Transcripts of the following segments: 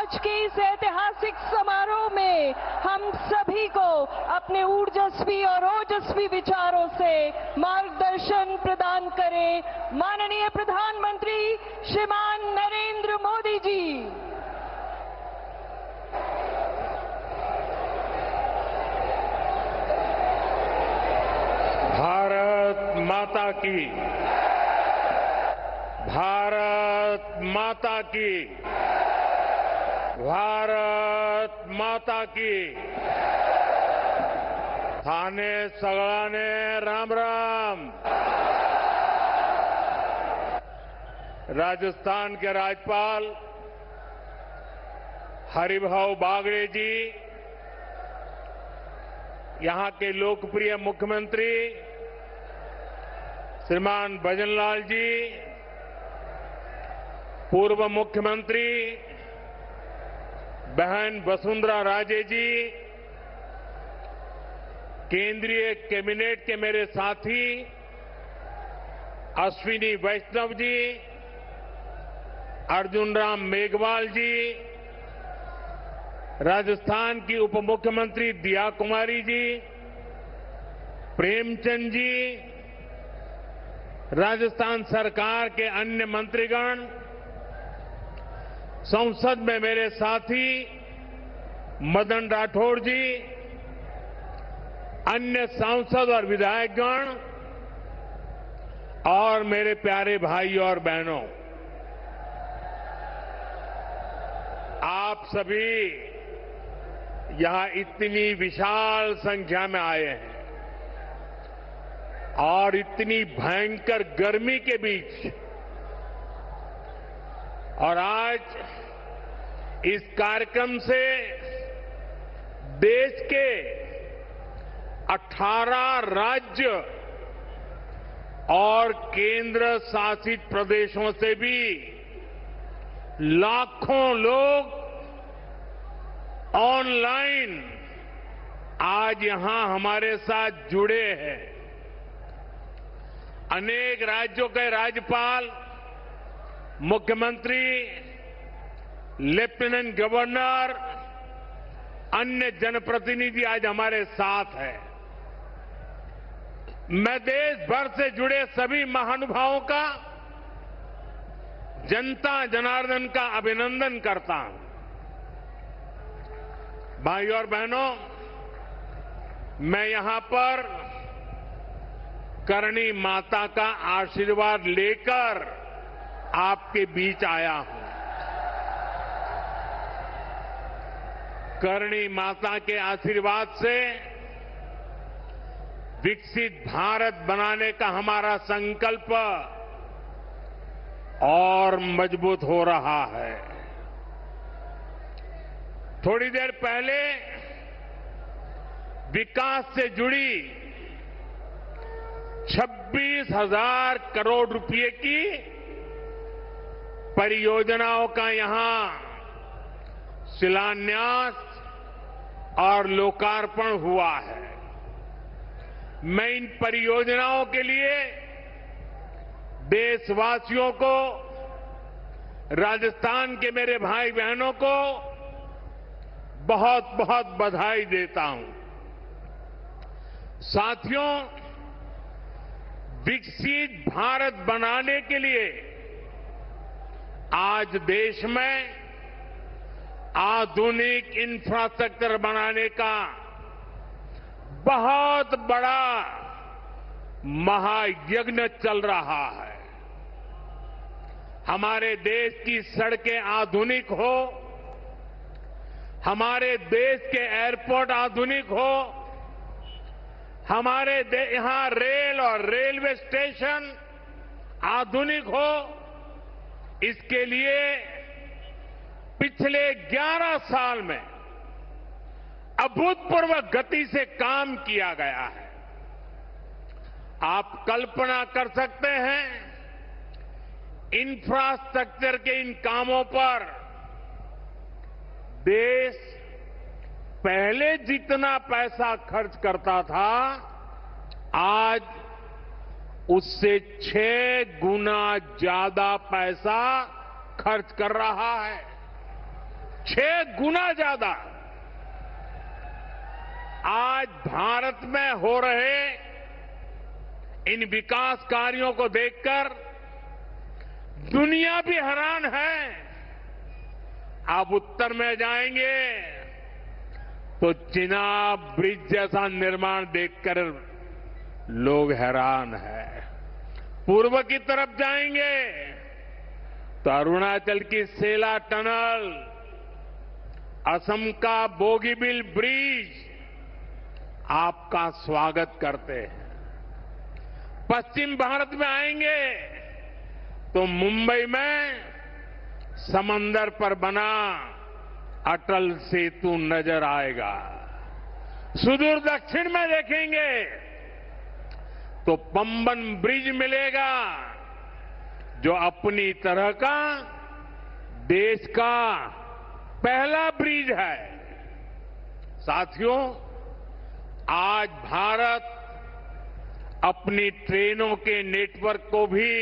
आज के इस ऐतिहासिक समारोह में हम सभी को अपने ऊर्जस्वी और ओजस्वी विचारों से मार्गदर्शन प्रदान करें माननीय प्रधानमंत्री श्रीमान नरेंद्र मोदी जी। भारत माता की, भारत माता की, भारत माता की। थाने सगळाने राम राम। राजस्थान के राज्यपाल हरिभाऊ बागड़े जी, यहां के लोकप्रिय मुख्यमंत्री श्रीमान भजनलाल जी, पूर्व मुख्यमंत्री बहन वसुंधरा राजे जी, केंद्रीय कैबिनेट के मेरे साथी अश्विनी वैष्णव जी, अर्जुन राम मेघवाल जी, राजस्थान की उप मुख्यमंत्री दिया कुमारी जी, प्रेमचंद जी, राजस्थान सरकार के अन्य मंत्रीगण, संसद में मेरे साथी मदन राठौड़ जी, अन्य सांसद और विधायकगण और मेरे प्यारे भाई और बहनों, आप सभी यहां इतनी विशाल संख्या में आए हैं और इतनी भयंकर गर्मी के बीच, और आज इस कार्यक्रम से देश के 18 राज्य और केंद्र शासित प्रदेशों से भी लाखों लोग ऑनलाइन आज यहां हमारे साथ जुड़े हैं। अनेक राज्यों के राज्यपाल, मुख्यमंत्री, लेफ्टिनेंट गवर्नर, अन्य जनप्रतिनिधि आज हमारे साथ हैं। मैं देश भर से जुड़े सभी महानुभावों का, जनता जनार्दन का अभिनंदन करता हूं। भाइयों और बहनों, मैं यहां पर करणी माता का आशीर्वाद लेकर आपके बीच आया हूं। करणी माता के आशीर्वाद से विकसित भारत बनाने का हमारा संकल्प और मजबूत हो रहा है। थोड़ी देर पहले विकास से जुड़ी 26,000 करोड़ रुपए की परियोजनाओं का यहां शिलान्यास और लोकार्पण हुआ है। मैं इन परियोजनाओं के लिए देशवासियों को, राजस्थान के मेरे भाई बहनों को बहुत बहुत बधाई देता हूं। साथियों, विकसित भारत बनाने के लिए आज देश में आधुनिक इंफ्रास्ट्रक्चर बनाने का बहुत बड़ा महायज्ञ चल रहा है। हमारे देश की सड़कें आधुनिक हो, हमारे देश के एयरपोर्ट आधुनिक हो, हमारे यहां रेल और रेलवे स्टेशन आधुनिक हो, इसके लिए पिछले 11 साल में अभूतपूर्व गति से काम किया गया है। आप कल्पना कर सकते हैं, इंफ्रास्ट्रक्चर के इन कामों पर देश पहले जितना पैसा खर्च करता था, आज उससे 6 गुना ज्यादा पैसा खर्च कर रहा है। 6 गुना ज्यादा आज भारत में हो रहे इन विकास कार्यों को देखकर दुनिया भी हैरान है। आप उत्तर में जाएंगे तो चिनाब ब्रिज जैसा निर्माण देखकर लोग हैरान हैं। पूर्व की तरफ जाएंगे तो अरुणाचल की सेला टनल, असम का बोगीबिल ब्रिज आपका स्वागत करते हैं। पश्चिम भारत में आएंगे तो मुंबई में समंदर पर बना अटल सेतु नजर आएगा। सुदूर दक्षिण में देखेंगे तो पंबन ब्रिज मिलेगा, जो अपनी तरह का देश का पहला ब्रिज है। साथियों, आज भारत अपनी ट्रेनों के नेटवर्क को भी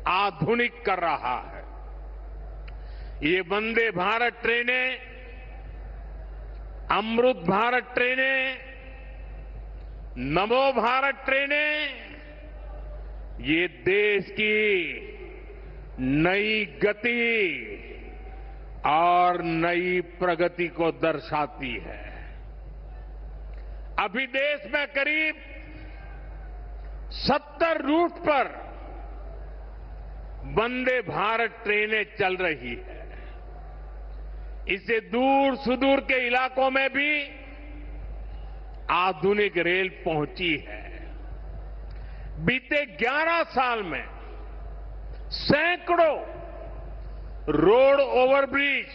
आधुनिक कर रहा है। ये वंदे भारत ट्रेनें, अमृत भारत ट्रेनें, नमो भारत ट्रेनें, ये देश की नई गति और नई प्रगति को दर्शाती है। अभी देश में करीब 70 रूट पर वंदे भारत ट्रेनें चल रही है। इससे दूर सुदूर के इलाकों में भी आधुनिक रेल पहुंची है। बीते 11 साल में सैकड़ों रोड ओवरब्रिज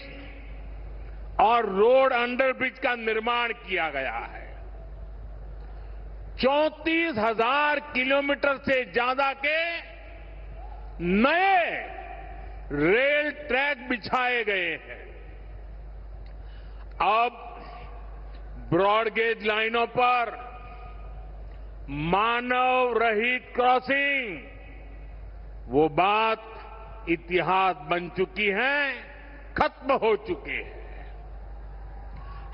और रोड अंडरब्रिज का निर्माण किया गया है। 34,000 किलोमीटर से ज्यादा के नए रेल ट्रैक बिछाए गए हैं। अब ब्रॉडगेज लाइनों पर मानव रहित क्रॉसिंग, वो बात इतिहास बन चुकी है, खत्म हो चुकी है।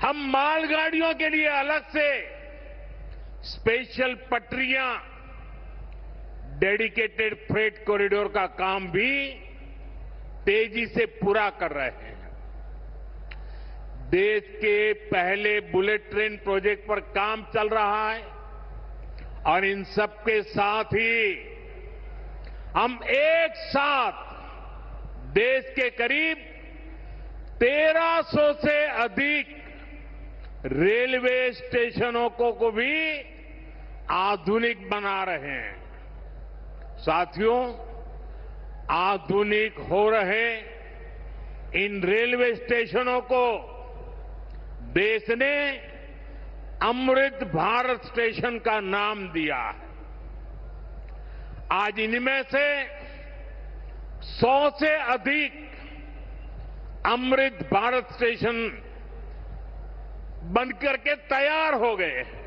हम मालगाड़ियों के लिए अलग से स्पेशल पटरियां, डेडिकेटेड फ्रेट कॉरिडोर का काम भी तेजी से पूरा कर रहे हैं। देश के पहले बुलेट ट्रेन प्रोजेक्ट पर काम चल रहा है और इन सबके साथ ही हम एक साथ देश के करीब 1300 से अधिक रेलवे स्टेशनों को भी आधुनिक बना रहे हैं। साथियों, आधुनिक हो रहे इन रेलवे स्टेशनों को देश ने अमृत भारत स्टेशन का नाम दिया है। आज इनमें से 100 से अधिक अमृत भारत स्टेशन बनकर के तैयार हो गए हैं।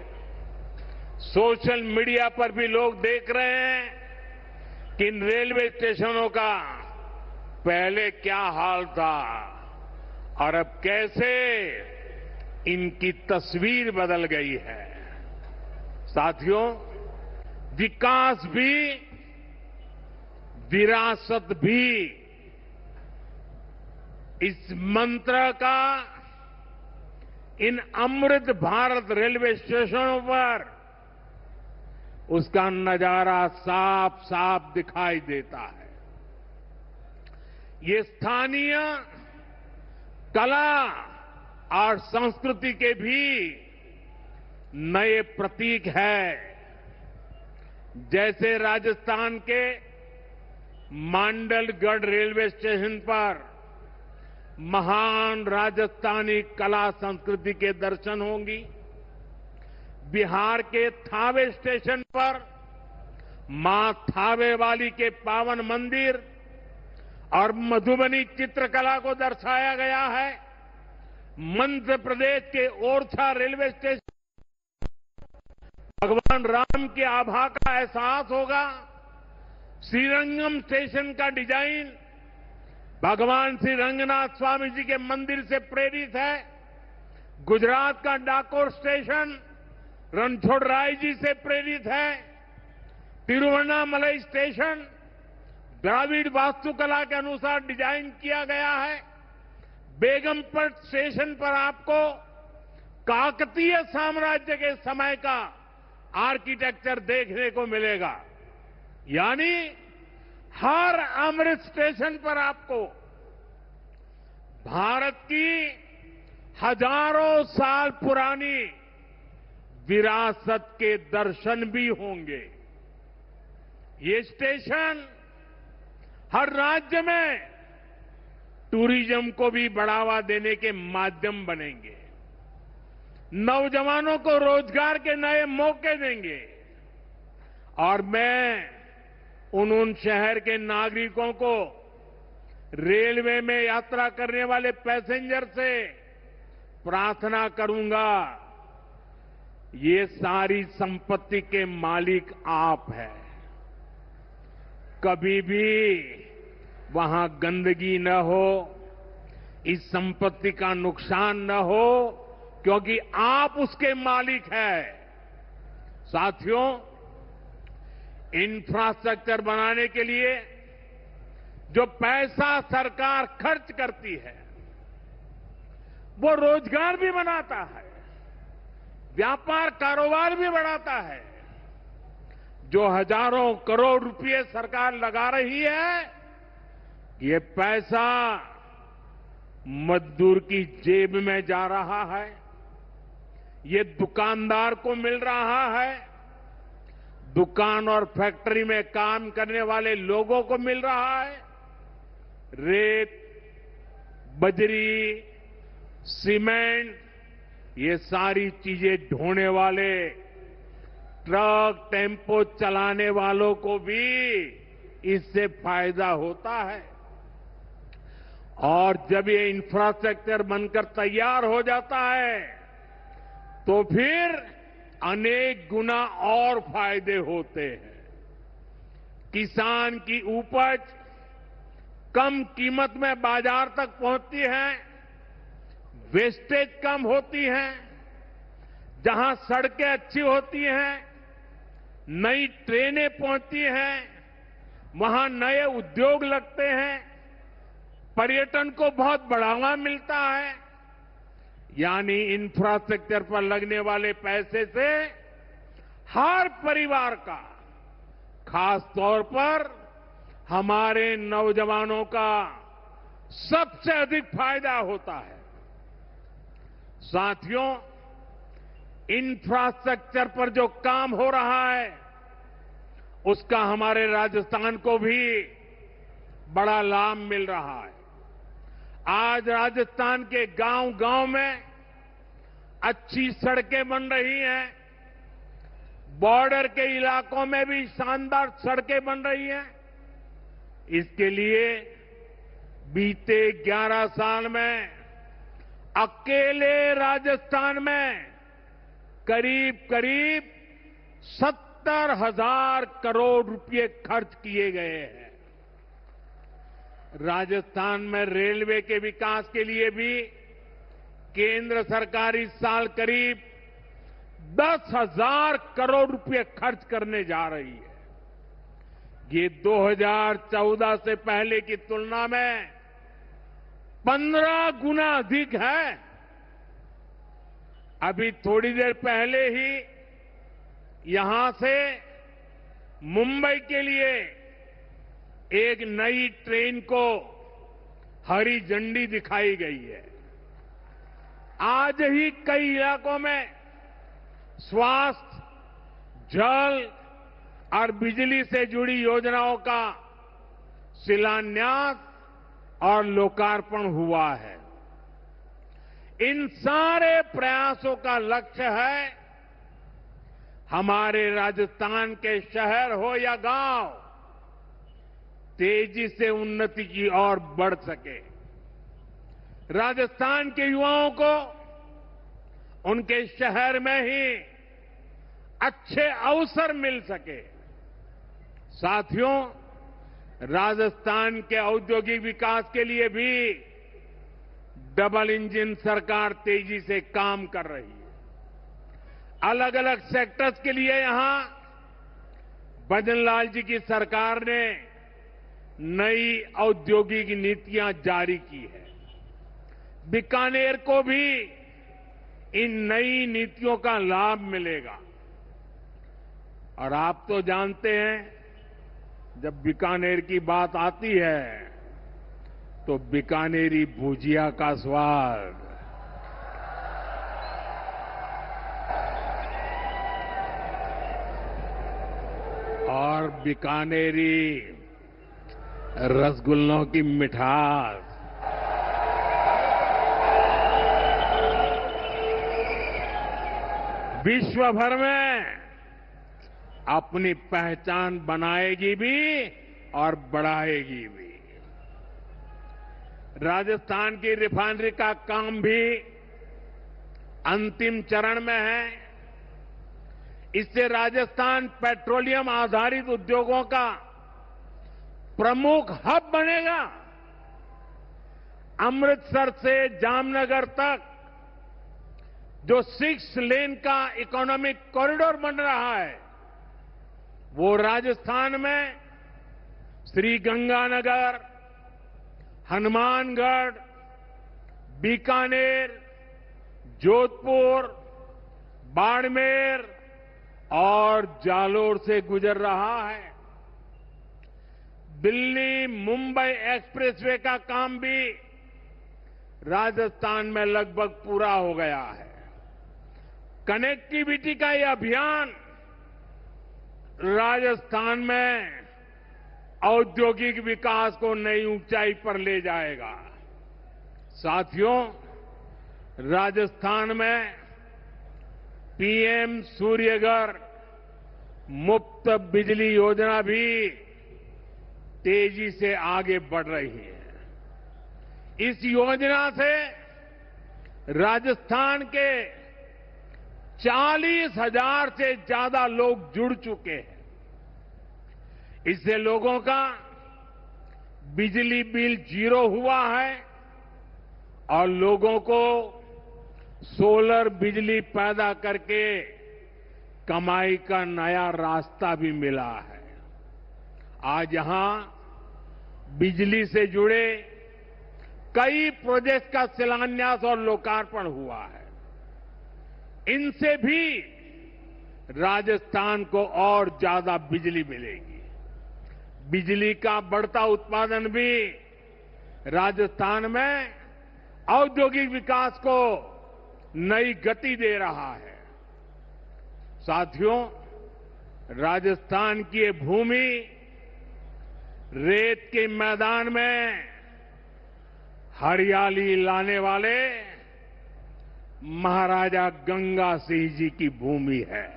सोशल मीडिया पर भी लोग देख रहे हैं कि इन रेलवे स्टेशनों का पहले क्या हाल था और अब कैसे इनकी तस्वीर बदल गई है। साथियों, विकास भी, विरासत भी, इस मंत्र का इन अमृत भारत रेलवे स्टेशनों पर उसका नजारा साफ साफ दिखाई देता है। ये स्थानीय कला और संस्कृति के भी नए प्रतीक है। जैसे राजस्थान के मांडलगढ़ रेलवे स्टेशन पर महान राजस्थानी कला संस्कृति के दर्शन होंगी। बिहार के थावे स्टेशन पर मां थावे वाली के पावन मंदिर और मधुबनी चित्रकला को दर्शाया गया है। मध्य प्रदेश के ओरछा रेलवे स्टेशन भगवान राम के आभा का एहसास होगा। श्रीरंगम स्टेशन का डिजाइन भगवान श्री रंगनाथ स्वामी जी के मंदिर से प्रेरित है। गुजरात का डाकोर स्टेशन रणछोड़राय जी से प्रेरित है। तिरुवन्नामलई स्टेशन द्राविड़ वास्तुकला के अनुसार डिजाइन किया गया है। बेगमपट स्टेशन पर आपको काकतीय साम्राज्य के समय का आर्किटेक्चर देखने को मिलेगा। यानी हर अमृत स्टेशन पर आपको भारत की हजारों साल पुरानी विरासत के दर्शन भी होंगे। ये स्टेशन हर राज्य में टूरिज्म को भी बढ़ावा देने के माध्यम बनेंगे, नौजवानों को रोजगार के नए मौके देंगे। और मैं उन शहर के नागरिकों को, रेलवे में यात्रा करने वाले पैसेंजर से प्रार्थना करूंगा, ये सारी संपत्ति के मालिक आप हैं। कभी भी वहां गंदगी न हो, इस संपत्ति का नुकसान न हो, क्योंकि आप उसके मालिक हैं। साथियों, इंफ्रास्ट्रक्चर बनाने के लिए जो पैसा सरकार खर्च करती है, वो रोजगार भी बनाता है, व्यापार कारोबार भी बढ़ाता है। जो हजारों करोड़ रुपए सरकार लगा रही है, ये पैसा मजदूर की जेब में जा रहा है, ये दुकानदार को मिल रहा है, दुकान और फैक्ट्री में काम करने वाले लोगों को मिल रहा है। रेत, बजरी, सीमेंट, ये सारी चीजें ढोने वाले ट्रक, टेम्पो चलाने वालों को भी इससे फायदा होता है। और जब ये इंफ्रास्ट्रक्चर बनकर तैयार हो जाता है, तो फिर अनेक गुना और फायदे होते हैं। किसान की उपज कम कीमत में बाजार तक पहुंचती है, वेस्टेज कम होती है, जहां सड़कें अच्छी होती हैं, नई ट्रेनें पहुंचती हैं, वहां नए उद्योग लगते हैं, पर्यटन को बहुत बढ़ावा मिलता है। यानी इंफ्रास्ट्रक्चर पर लगने वाले पैसे से हर परिवार का, खास तौर पर हमारे नौजवानों का सबसे अधिक फायदा होता है। साथियों, इंफ्रास्ट्रक्चर पर जो काम हो रहा है, उसका हमारे राजस्थान को भी बड़ा लाभ मिल रहा है। आज राजस्थान के गांव-गांव में अच्छी सड़कें बन रही हैं, बॉर्डर के इलाकों में भी शानदार सड़कें बन रही हैं। इसके लिए बीते 11 साल में अकेले राजस्थान में करीब 70,000 करोड़ रुपए खर्च किए गए हैं। राजस्थान में रेलवे के विकास के लिए भी केंद्र सरकार इस साल करीब 10,000 करोड़ रुपए खर्च करने जा रही है। ये 2014 से पहले की तुलना में 15 गुना अधिक है। अभी थोड़ी देर पहले ही यहां से मुंबई के लिए एक नई ट्रेन को हरी झंडी दिखाई गई है। आज ही कई इलाकों में स्वास्थ्य, जल और बिजली से जुड़ी योजनाओं का शिलान्यास और लोकार्पण हुआ है। इन सारे प्रयासों का लक्ष्य है हमारे राजस्थान के शहर हो या गांव तेजी से उन्नति की ओर बढ़ सके। राजस्थान के युवाओं को उनके शहर में ही अच्छे अवसर मिल सके। साथियों, राजस्थान के औद्योगिक विकास के लिए भी डबल इंजन सरकार तेजी से काम कर रही है। अलग अलग सेक्टर्स के लिए यहां भजनलाल जी की सरकार ने नई औद्योगिक नीतियां जारी की है। बीकानेर को भी इन नई नीतियों का लाभ मिलेगा। और आप तो जानते हैं, जब बीकानेर की बात आती है तो बीकानेरी भुजिया का स्वाद और बीकानेरी रसगुल्लों की मिठास विश्व भर में अपनी पहचान बनाएगी भी और बढ़ाएगी भी। राजस्थान की रिफाइनरी का काम भी अंतिम चरण में है। इससे राजस्थान पेट्रोलियम आधारित उद्योगों का प्रमुख हब बनेगा। अमृतसर से जामनगर तक जो 6 लेन का इकोनॉमिक कॉरिडोर बन रहा है, वो राजस्थान में श्रीगंगानगर, हनुमानगढ़, बीकानेर, जोधपुर, बाड़मेर और जालोर से गुजर रहा है। दिल्ली मुंबई एक्सप्रेसवे का काम भी राजस्थान में लगभग पूरा हो गया है। कनेक्टिविटी का यह अभियान राजस्थान में औद्योगिक विकास को नई ऊंचाई पर ले जाएगा। साथियों, राजस्थान में पीएम सूर्यघर मुफ्त बिजली योजना भी तेजी से आगे बढ़ रही है। इस योजना से राजस्थान के 40,000 से ज्यादा लोग जुड़ चुके हैं। इससे लोगों का बिजली बिल 0 हुआ है और लोगों को सोलर बिजली पैदा करके कमाई का नया रास्ता भी मिला है। आज यहां बिजली से जुड़े कई प्रोजेक्ट का शिलान्यास और लोकार्पण हुआ है। इनसे भी राजस्थान को और ज्यादा बिजली मिलेगी। बिजली का बढ़ता उत्पादन भी राजस्थान में औद्योगिक विकास को नई गति दे रहा है। साथियों, राजस्थान की ये भूमि रेत के मैदान में हरियाली लाने वाले महाराजा गंगा सिंह जी की भूमि है।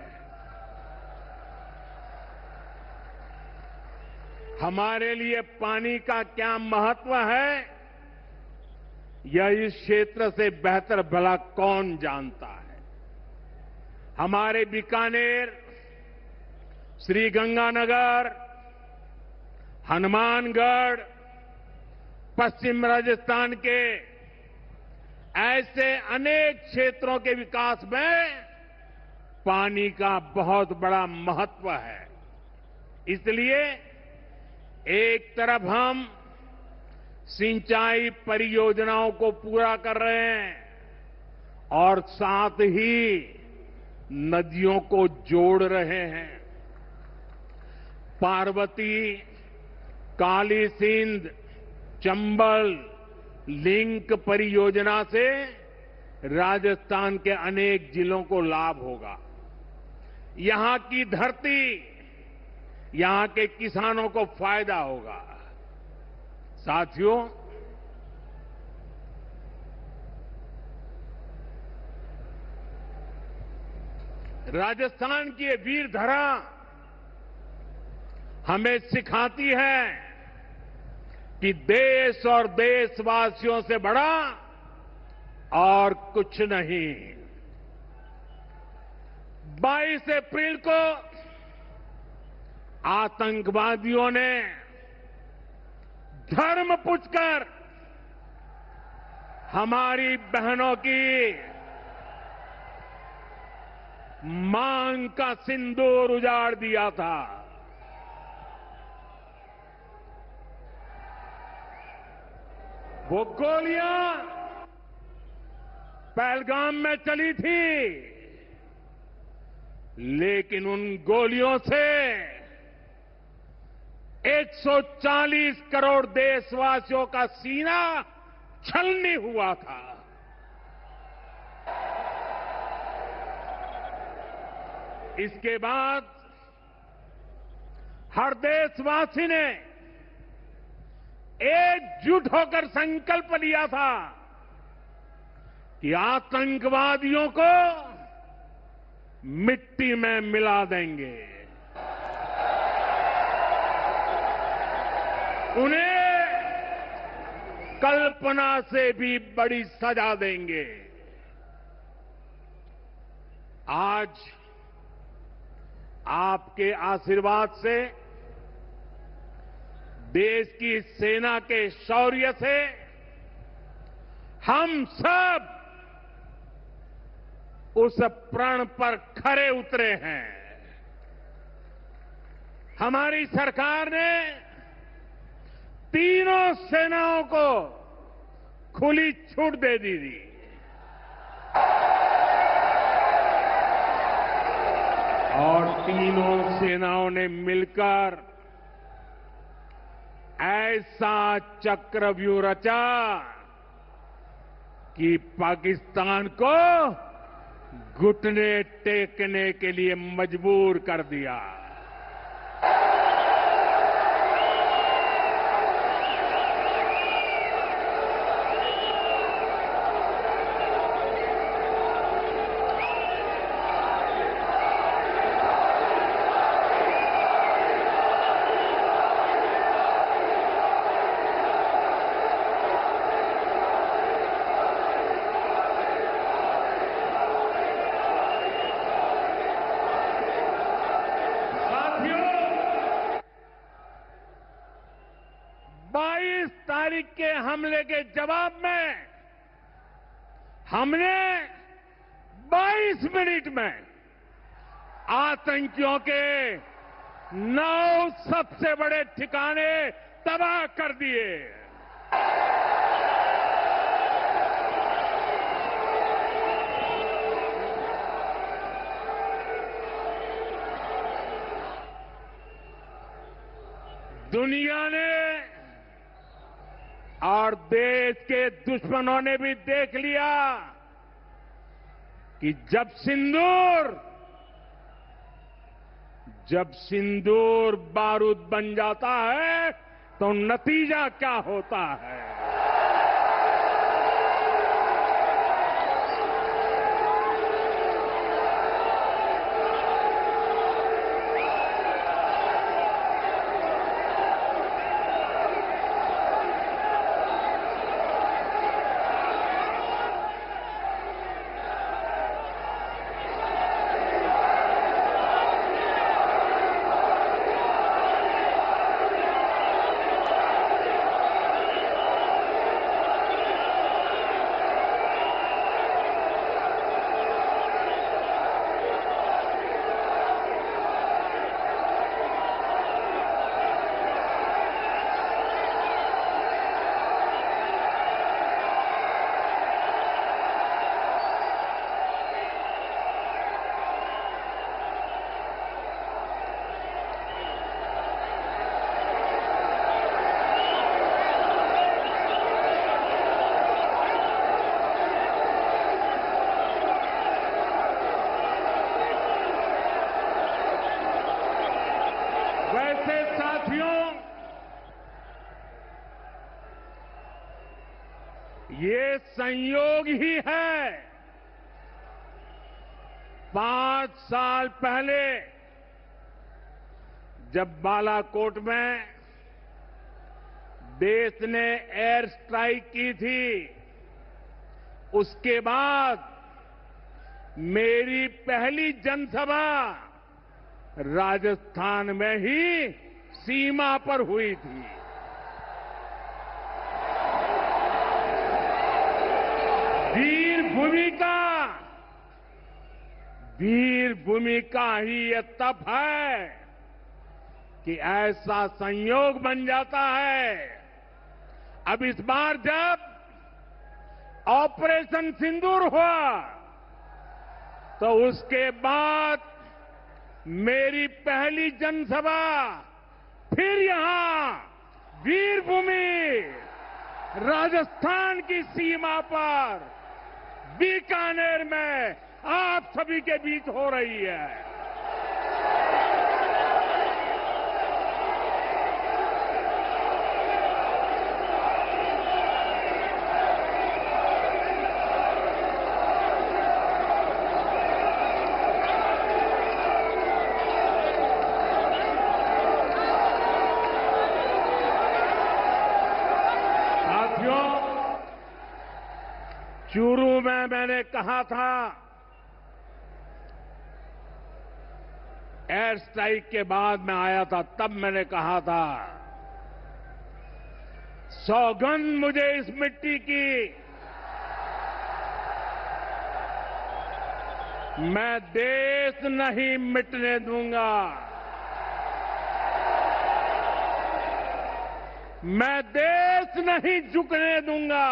हमारे लिए पानी का क्या महत्व है, यह इस क्षेत्र से बेहतर भला कौन जानता है। हमारे बीकानेर, श्रीगंगानगर, हनुमानगढ़, पश्चिम राजस्थान के ऐसे अनेक क्षेत्रों के विकास में पानी का बहुत बड़ा महत्व है। इसलिए एक तरफ हम सिंचाई परियोजनाओं को पूरा कर रहे हैं और साथ ही नदियों को जोड़ रहे हैं। पार्वती, काली सिंध, चंबल लिंक परियोजना से राजस्थान के अनेक जिलों को लाभ होगा। यहां की धरती, यहां के किसानों को फायदा होगा। साथियों, राजस्थान की ये वीर धरा हमें सिखाती है कि देश और देशवासियों से बड़ा और कुछ नहीं। 22 अप्रैल को आतंकवादियों ने धर्म पूछकर हमारी बहनों की मांग का सिंदूर उजाड़ दिया था। वो गोलियां पहलगाम में चली थी, लेकिन उन गोलियों से 140 करोड़ देशवासियों का सीना छलनी हुआ था। इसके बाद हर देशवासी ने एकजुट होकर संकल्प लिया था कि आतंकवादियों को मिट्टी में मिला देंगे, उन्हें कल्पना से भी बड़ी सजा देंगे। आज आपके आशीर्वाद से, देश की सेना के शौर्य से हम सब उस प्रण पर खरे उतरे हैं। हमारी सरकार ने तीनों सेनाओं को खुली छूट दे दी थी। और तीनों सेनाओं ने मिलकर ऐसा चक्रव्यूह रचा कि पाकिस्तान को घुटने टेकने के लिए मजबूर कर दिया। तारीख के हमले के जवाब में हमने 22 मिनट में आतंकियों के 9 सबसे बड़े ठिकाने तबाह कर दिए। दुनिया ने और देश के दुश्मनों ने भी देख लिया कि जब सिंदूर बारूद बन जाता है तो नतीजा क्या होता है। वैसे साथियों, ये संयोग ही है 5 साल पहले जब बालाकोट में देश ने एयर स्ट्राइक की थी, उसके बाद मेरी पहली जनसभा राजस्थान में ही सीमा पर हुई थी। वीर भूमि का ही ये तप है कि ऐसा संयोग बन जाता है। अब इस बार जब ऑपरेशन सिंदूर हुआ तो उसके बाद मेरी पहली जनसभा फिर यहां वीरभूमि राजस्थान की सीमा पर बीकानेर में आप सभी के बीच हो रही है। चूरू में मैंने कहा था, एयर स्ट्राइक के बाद मैं आया था, तब मैंने कहा था, सौगंध मुझे इस मिट्टी की, मैं देश नहीं मिटने दूंगा, मैं देश नहीं झुकने दूंगा।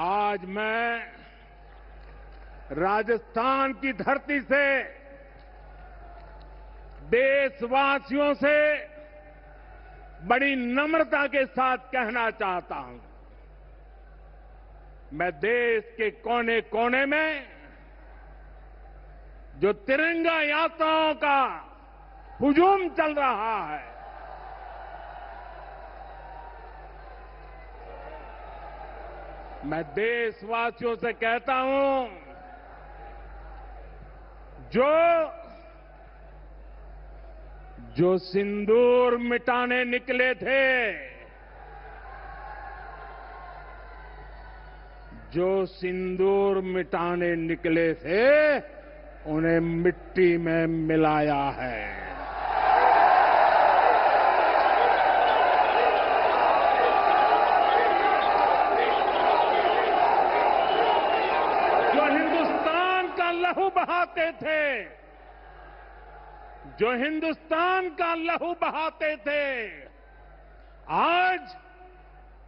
आज मैं राजस्थान की धरती से देशवासियों से बड़ी नम्रता के साथ कहना चाहता हूं, मैं देश के कोने कोने में जो तिरंगा यात्राओं का हुजूम चल रहा है, मैं देशवासियों से कहता हूं, जो सिंदूर मिटाने निकले थे, जो सिंदूर मिटाने निकले थे, उन्हें मिट्टी में मिलाया है। लहू बहाते थे, जो हिंदुस्तान का लहू बहाते थे, आज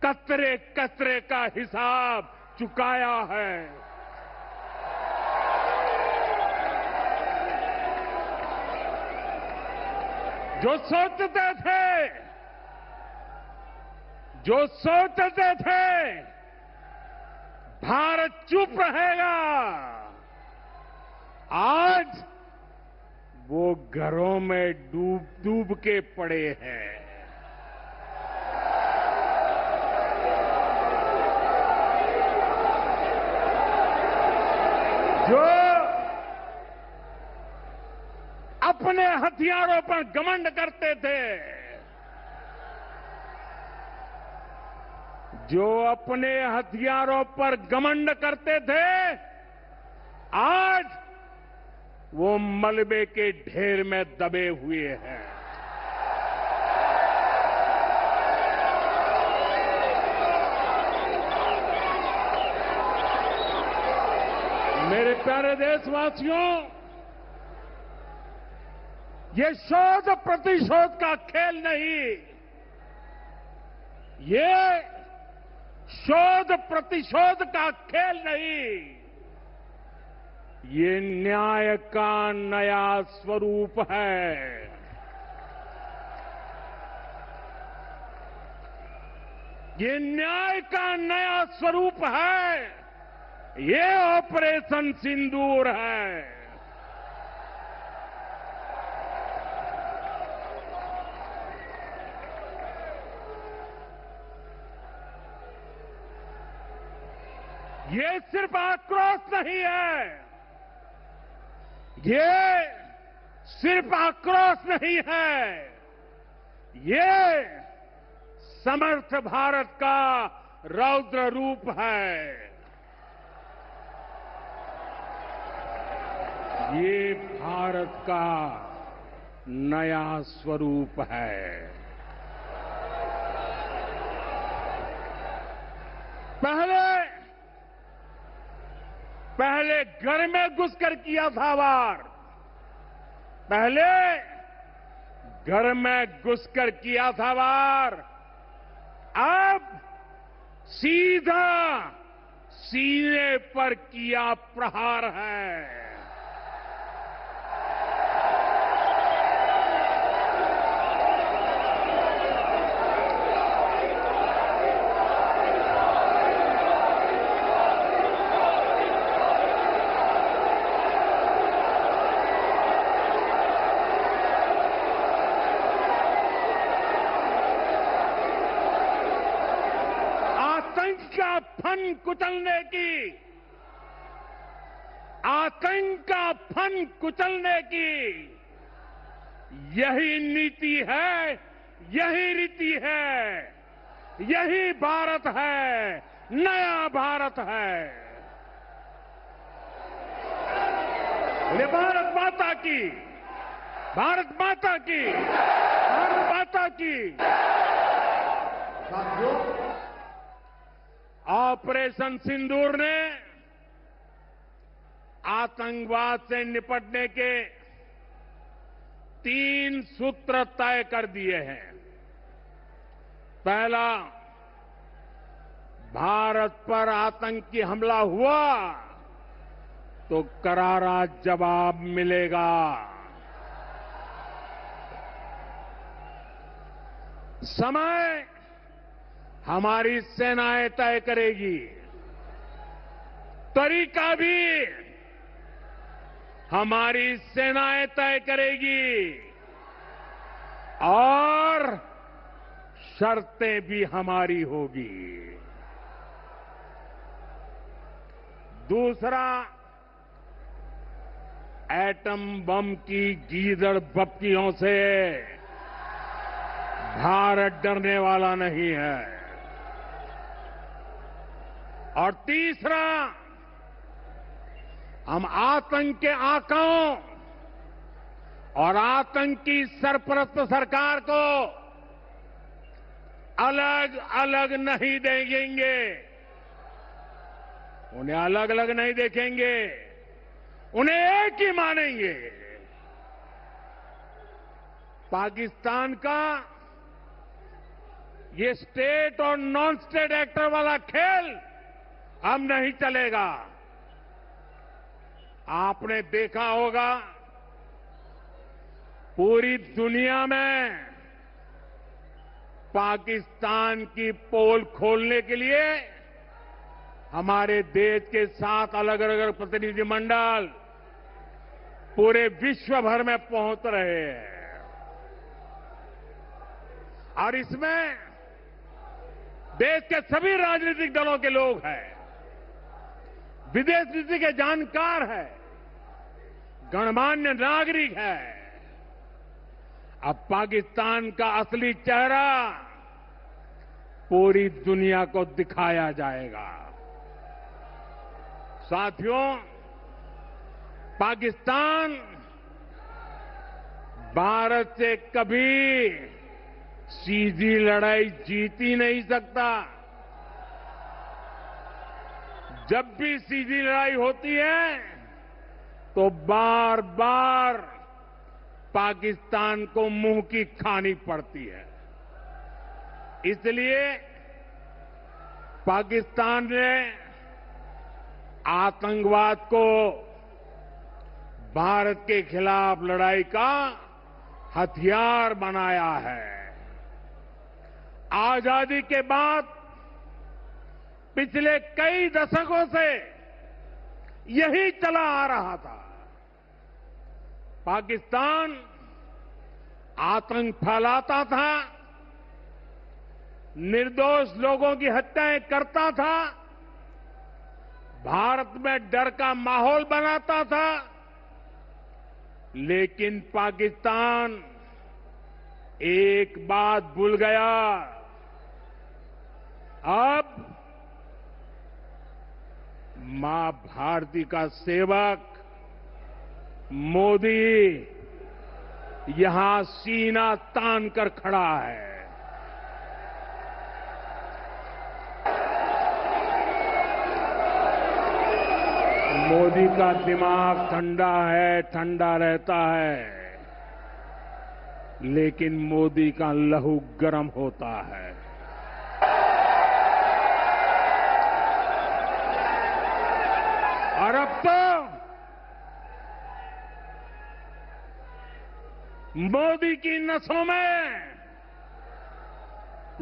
कतरे कतरे का हिसाब चुकाया है। जो सोचते थे भारत चुप रहेगा, आज वो घरों में डूब डूब के पड़े हैं। जो अपने हथियारों पर घमंड करते थे, जो अपने हथियारों पर घमंड करते थे, आज वो मलबे के ढेर में दबे हुए हैं। मेरे प्यारे देशवासियों, ये शोध प्रतिशोध का खेल नहीं, ये शोध प्रतिशोध का खेल नहीं, ये न्याय का नया स्वरूप है। ये न्याय का नया स्वरूप है। ये ऑपरेशन सिंदूर है। ये सिर्फ आक्रोश नहीं है, ये सिर्फ आक्रोश नहीं है, ये समर्थ भारत का रौद्र रूप है। ये भारत का नया स्वरूप है। पहले घर में घुसकर किया था वार, पहले घर में घुसकर किया था वार, अब सीधा सीने पर किया प्रहार है। आतंक का फन कुचलने की यही नीति है, यही रीति है, यही भारत है, नया भारत है। ये भारत माता की, भारत माता की, भारत माता की। साथियों, ऑपरेशन सिंदूर ने आतंकवाद से निपटने के 3 सूत्र तय कर दिए हैं। पहला, भारत पर आतंकी हमला हुआ तो करारा जवाब मिलेगा। समय हमारी सेनाएं तय करेगी, तरीका भी हमारी सेनाएं तय करेगी और शर्तें भी हमारी होगी। दूसरा, एटम बम की गीदड़ बप्तियों से भारत डरने वाला नहीं है। और तीसरा, हम आतंक के आकाओं और आतंकी सरपरस्त सरकार को अलग अलग नहीं देखेंगे, उन्हें अलग अलग नहीं देखेंगे, उन्हें एक ही मानेंगे। पाकिस्तान का ये स्टेट और नॉन स्टेट एक्टर वाला खेल अब नहीं चलेगा। आपने देखा होगा, पूरी दुनिया में पाकिस्तान की पोल खोलने के लिए हमारे देश के 7 अलग अलग प्रतिनिधिमंडल पूरे विश्व भर में पहुंच रहे हैं। और इसमें देश के सभी राजनीतिक दलों के लोग हैं, विदेश नीति के जानकार है, गणमान्य नागरिक है। अब पाकिस्तान का असली चेहरा पूरी दुनिया को दिखाया जाएगा। साथियों, पाकिस्तान भारत से कभी सीधी लड़ाई जीत ही नहीं सकता। जब भी सीधी लड़ाई होती है तो बार बार पाकिस्तान को मुंह की खानी पड़ती है। इसलिए पाकिस्तान ने आतंकवाद को भारत के खिलाफ लड़ाई का हथियार बनाया है। आजादी के बाद पिछले कई दशकों से यही चला आ रहा था। पाकिस्तान आतंक फैलाता था, निर्दोष लोगों की हत्याएं करता था, भारत में डर का माहौल बनाता था। लेकिन पाकिस्तान एक बात भूल गया, अब मां भारती का सेवक मोदी यहां सीना तान कर खड़ा है। मोदी का दिमाग ठंडा है, ठंडा रहता है, लेकिन मोदी का लहू गर्म होता है। और अब तो मोदी की नसों में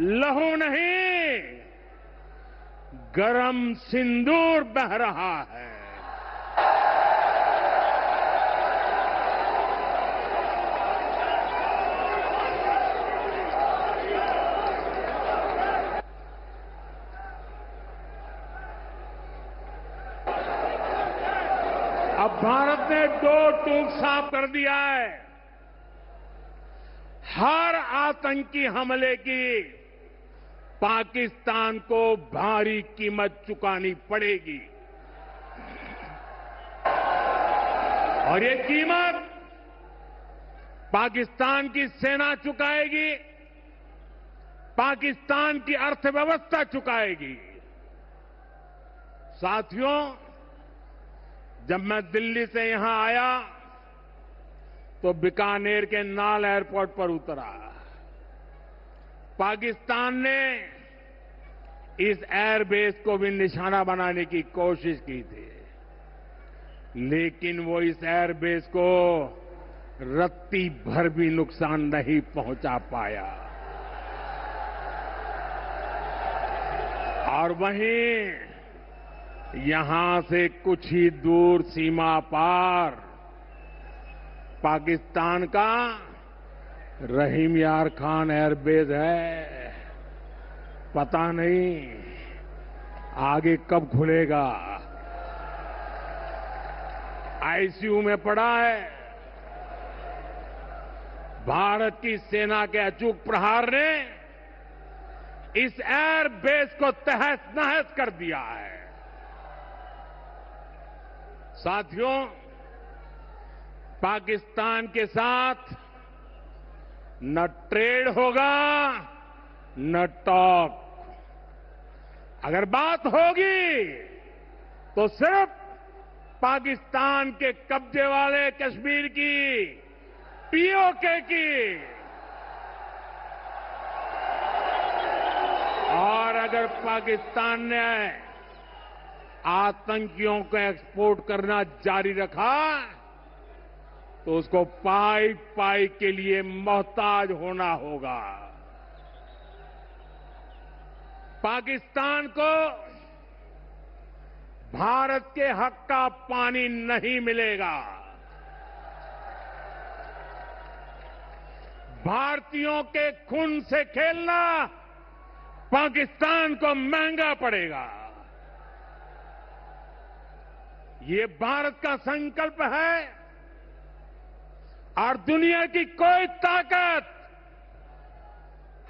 लहू नहीं, गरम सिंदूर बह रहा है। अब भारत ने दो टूक साफ कर दिया है। हर आतंकी हमले की पाकिस्तान को भारी कीमत चुकानी पड़ेगी और ये कीमत पाकिस्तान की सेना चुकाएगी, पाकिस्तान की अर्थव्यवस्था चुकाएगी। साथियों, जब मैं दिल्ली से यहां आया तो बीकानेर के नाल एयरपोर्ट पर उतरा। पाकिस्तान ने इस एयरबेस को भी निशाना बनाने की कोशिश की थी, लेकिन वो इस एयरबेस को रत्ती भर भी नुकसान नहीं पहुंचा पाया। और वहीं यहां से कुछ ही दूर सीमा पार पाकिस्तान का रहीम यार खान एयरबेस है। पता नहीं आगे कब खुलेगा। आईसीयू में पड़ा है। भारत की सेना के अचूक प्रहार ने इस एयरबेस को तहस नहस कर दिया है। साथियों, पाकिस्तान के साथ न ट्रेड होगा न टॉक। अगर बात होगी तो सिर्फ पाकिस्तान के कब्जे वाले कश्मीर की, पीओके की। और अगर पाकिस्तान ने आतंकियों को एक्सपोर्ट करना जारी रखा तो उसको पाई पाई के लिए मोहताज होना होगा। पाकिस्तान को भारत के हक का पानी नहीं मिलेगा। भारतीयों के खून से खेलना पाकिस्तान को महंगा पड़ेगा। ये भारत का संकल्प है और दुनिया की कोई ताकत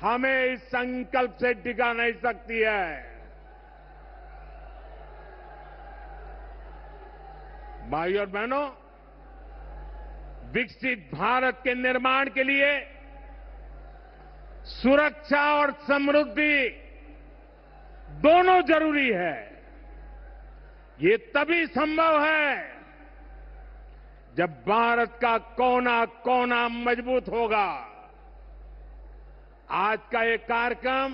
हमें इस संकल्प से डिगा नहीं सकती है। भाइयों और बहनों, विकसित भारत के निर्माण के लिए सुरक्षा और समृद्धि दोनों जरूरी है। ये तभी संभव है जब भारत का कोना कोना मजबूत होगा। आज का ये कार्यक्रम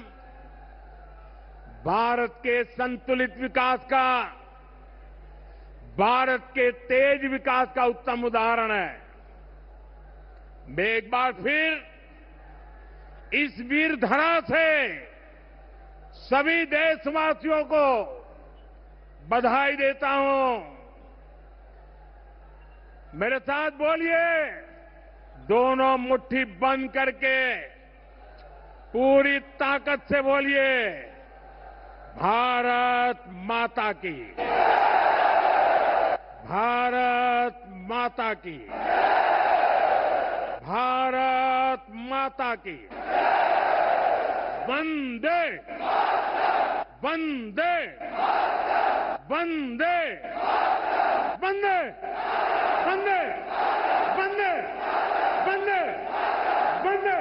भारत के संतुलित विकास का, भारत के तेज विकास का उत्तम उदाहरण है। मैं एक बार फिर इस वीर धरा से सभी देशवासियों को बधाई देता हूं। मेरे साथ बोलिए, दोनों मुट्ठी बंद करके पूरी ताकत से बोलिए, भारत माता की, भारत माता की, भारत माता की। वंदे वंदे वंदे वंदे वंदे वंदे वंदे वंदे